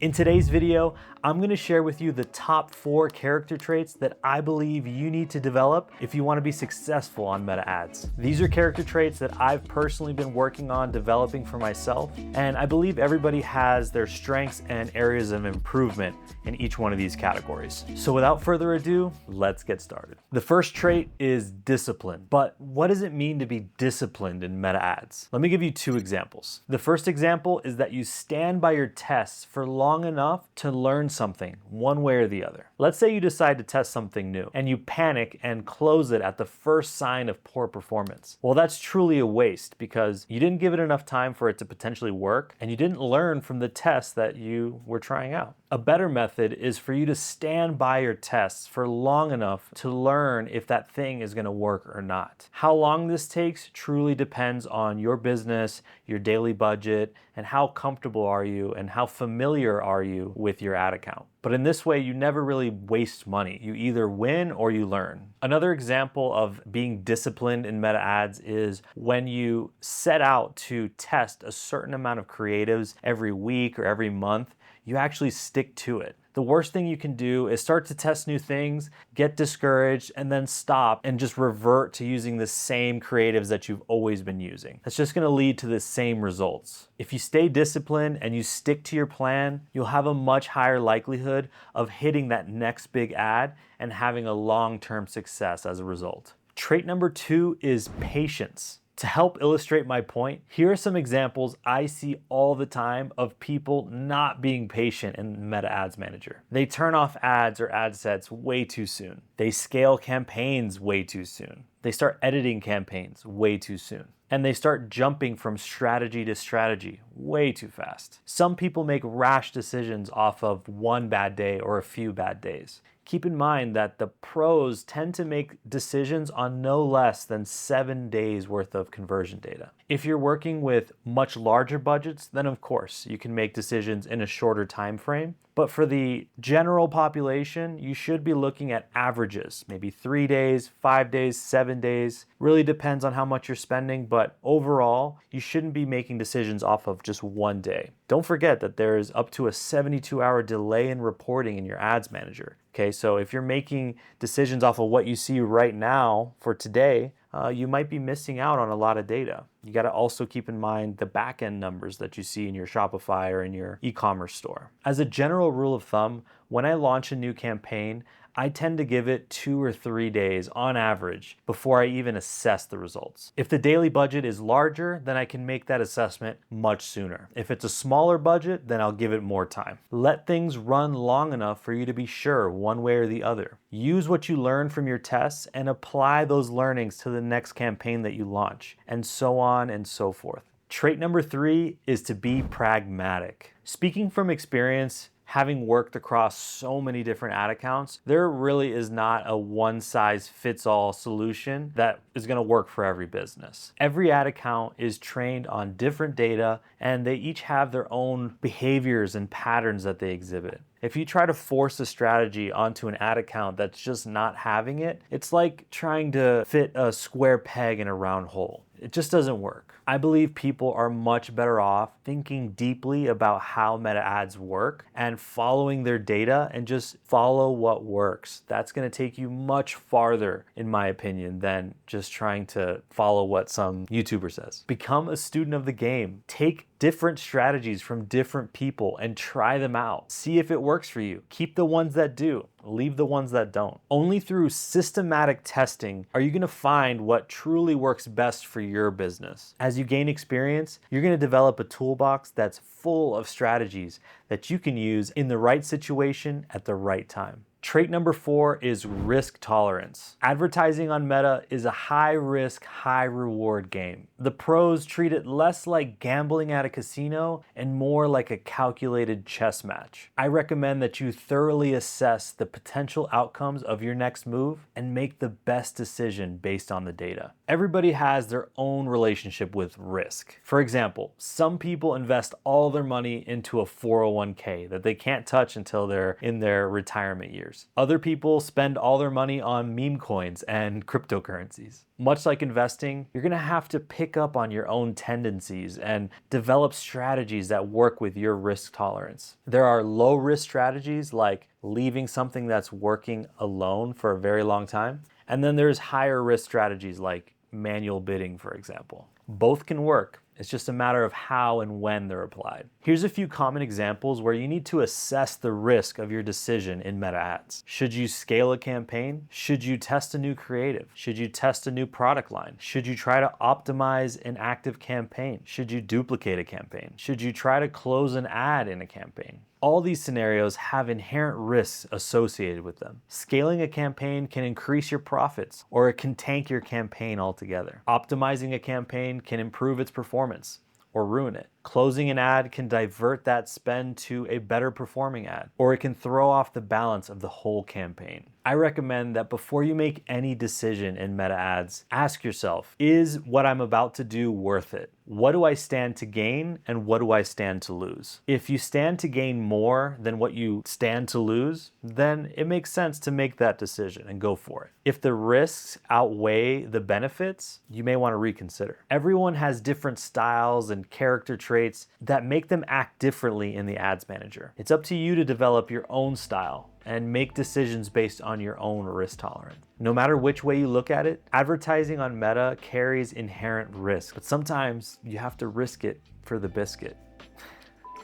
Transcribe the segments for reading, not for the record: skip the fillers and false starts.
In today's video, I'm going to share with you the top 4 character traits that I believe you need to develop if you want to be successful on Meta ads. These are character traits that I've personally been working on developing for myself, and I believe everybody has their strengths and areas of improvement in each one of these categories. So without further ado, let's get started. The first trait is discipline. But what does it mean to be disciplined in Meta ads? Let me give you 2 examples. The first example is that you stand by your tests for long enough to learn something one way or the other. Let's say you decide to test something new and you panic and close it at the first sign of poor performance. Well, that's truly a waste because you didn't give it enough time for it to potentially work and you didn't learn from the test that you were trying out. A better method is for you to stand by your tests for long enough to learn if that thing is going to work or not. How long this takes truly depends on your business, your daily budget, and how comfortable are you and how familiar are you with your ad account. But in this way, you never really waste money. You either win or you learn. Another example of being disciplined in Meta ads is when you set out to test a certain amount of creatives every week or every month, you actually stick to it. The worst thing you can do is start to test new things, get discouraged, and then stop and just revert to using the same creatives that you've always been using. That's just going to lead to the same results. If you stay disciplined and you stick to your plan, you'll have a much higher likelihood of hitting that next big ad and having a long-term success as a result. Trait number 2 is patience. To help illustrate my point, here are some examples I see all the time of people not being patient in Meta Ads Manager. They turn off ads or ad sets way too soon. They scale campaigns way too soon. They start editing campaigns way too soon. And they start jumping from strategy to strategy way too fast. Some people make rash decisions off of one bad day or a few bad days. Keep in mind that the pros tend to make decisions on no less than 7 days worth of conversion data. If you're working with much larger budgets, then of course you can make decisions in a shorter time frame. But for the general population, you should be looking at averages, maybe 3 days, 5 days, 7 days. Really depends on how much you're spending, but overall, you shouldn't be making decisions off of just 1 day. Don't forget that there is up to a 72-hour delay in reporting in your ads manager. Okay, so if you're making decisions off of what you see right now for today, you might be missing out on a lot of data. You got to also keep in mind the back-end numbers that you see in your Shopify or in your e-commerce store. As a general rule of thumb, when I launch a new campaign, I tend to give it 2 or 3 days on average before I even assess the results. If the daily budget is larger, then I can make that assessment much sooner. If it's a smaller budget, then I'll give it more time. Let things run long enough for you to be sure one way or the other. Use what you learn from your tests and apply those learnings to the next campaign that you launch, and so on and so forth. Trait number 3 is to be pragmatic. Speaking from experience, having worked across so many different ad accounts, there really is not a one-size-fits-all solution that is going to work for every business. Every ad account is trained on different data, and they each have their own behaviors and patterns that they exhibit. If you try to force a strategy onto an ad account that's just not having it, it's like trying to fit a square peg in a round hole. It just doesn't work. I believe people are much better off thinking deeply about how Meta ads work and following their data and just follow what works. That's going to take you much farther, in my opinion, than just trying to follow what some YouTuber says. Become a student of the game. Take different strategies from different people and try them out. See if it works for you. Keep the ones that do. Leave the ones that don't. Only through systematic testing are you going to find what truly works best for your business. As you gain experience, you're going to develop a toolbox that's full of strategies that you can use in the right situation at the right time. Trait number 4 is risk tolerance. Advertising on Meta is a high risk, high reward game. The pros treat it less like gambling at a casino and more like a calculated chess match. I recommend that you thoroughly assess the potential outcomes of your next move and make the best decision based on the data. Everybody has their own relationship with risk. For example, some people invest all their money into a 401k that they can't touch until they're in their retirement years. gamers. Other people spend all their money on meme coins and cryptocurrencies. Much like investing, you're gonna have to pick up on your own tendencies and develop strategies that work with your risk tolerance. There are low risk strategies like leaving something that's working alone for a very long time. And then there's higher risk strategies like manual bidding, for example. Both can work. It's just a matter of how and when they're applied. Here's a few common examples where you need to assess the risk of your decision in meta ads. Should you scale a campaign? Should you test a new creative? Should you test a new product line? Should you try to optimize an active campaign? Should you duplicate a campaign? Should you try to close an ad in a campaign? All these scenarios have inherent risks associated with them. Scaling a campaign can increase your profits, or it can tank your campaign altogether. Optimizing a campaign can improve its performance or ruin it. Closing an ad can divert that spend to a better performing ad, or it can throw off the balance of the whole campaign. I recommend that before you make any decision in meta ads, ask yourself, is what I'm about to do worth it? What do I stand to gain and what do I stand to lose? If you stand to gain more than what you stand to lose, then it makes sense to make that decision and go for it. If the risks outweigh the benefits, you may want to reconsider. Everyone has different styles and character traits that make them act differently in the ads manager. It's up to you to develop your own style and make decisions based on your own risk tolerance. No matter which way you look at it, advertising on Meta carries inherent risk, but sometimes you have to risk it for the biscuit.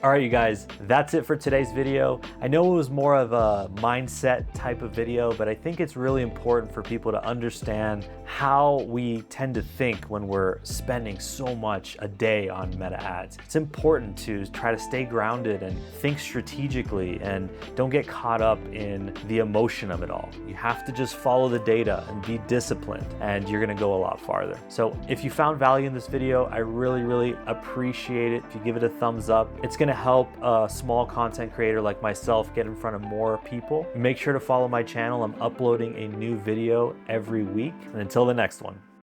All right, you guys, that's it for today's video. I know it was more of a mindset type of video, but I think it's really important for people to understand how we tend to think when we're spending so much a day on meta ads. It's important to try to stay grounded and think strategically and don't get caught up in the emotion of it all. You have to just follow the data and be disciplined, and you're gonna go a lot farther. So if you found value in this video, I really appreciate it if you give it a thumbs up. It's gonna help a small content creator like myself get in front of more people. Make sure to follow my channel. I'm uploading a new video every week. And until the next one.